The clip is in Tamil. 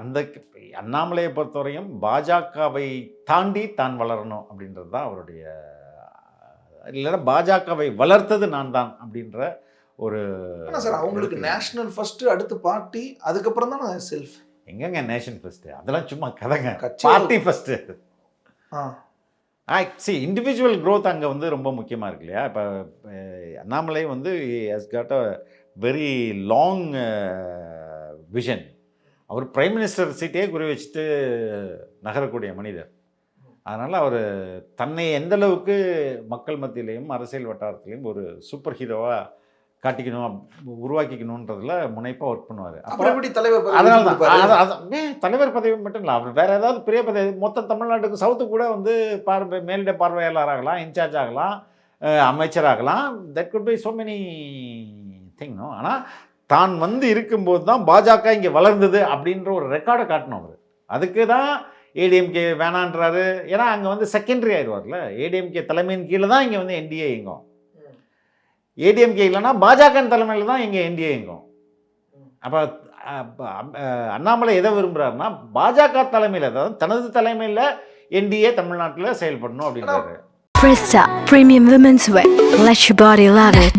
அந்த அண்ணாமலையை பொறுத்தவரையும் பாஜகவை தாண்டி தான் வளரணும் அப்படின்றது தான் அவருடைய, இல்லைன்னா பாஜகவை வளர்த்தது நான் தான் அப்படின்ற ஒரு. சார் அவங்களுக்கு நேஷனல் ஃபர்ஸ்ட், அடுத்து பார்ட்டி, அதுக்கப்புறம் தான் செல்ஃப். எங்கங்க நேஷன் ஃபர்ஸ்ட், அதெல்லாம் சும்மா கதைங்க. Party first. சி இண்டிவிஜுவல் க்ரோத் அங்கே வந்து ரொம்ப முக்கியமாக இருக்கு இல்லையா. இப்போ அண்ணாமலை வந்து has got a very long vision. அவர் பிரைம் மினிஸ்டர் சீட்டையே குறி வச்சுட்டு நகரக்கூடிய மனிதர். அதனால் அவர் தன்னை எந்த அளவுக்கு மக்கள் மத்தியிலையும் அரசியல் வட்டாரத்திலையும் ஒரு சூப்பர் ஹீரோவாக காட்டிக்கணும், உருவாக்கிக்கணுன்றதுல முனைப்பாக ஒர்க் பண்ணுவார். அப்புறம் எப்படி தலைவர்? அதனால தான் தலைவர் பதவி மட்டும் இல்லை, அவர் வேறு ஏதாவது பெரிய பதவி, மொத்த தமிழ்நாட்டுக்கு சவுத்து கூட வந்து மேலிட பார்வையாளர் ஆகலாம், இன்சார்ஜ் ஆகலாம், அமைச்சர் ஆகலாம். That good bye so many thing. ஆனால் தான் வந்து இருக்கும்போது தான் பாஜக இங்கே வளர்ந்தது அப்படின்ற ஒரு ரெக்கார்டை காட்டணும் அவர். அதுக்கு தான் ஏடிஎம்கே வேணான்றாரு. ஏன்னா அங்கே வந்து செகண்டரி ஆயிடுவார்ல. ஏடிஎம்கே தலைமையின் கீழே தான் இங்கே வந்து என்டிஏ இயங்கும். ஏடிஎம்கே இல்லைன்னா பாஜக தலைமையில் தான் இங்கே என்டிஏ இயங்கும். அப்போ அண்ணாமலை எதை விரும்புகிறாருன்னா பாஜக தலைமையில், அதாவது தனது தலைமையில் என்டிஏ தமிழ்நாட்டில் செயல்படணும் அப்படின்றாரு. Presta Premium Women's Wear. Let your body love it.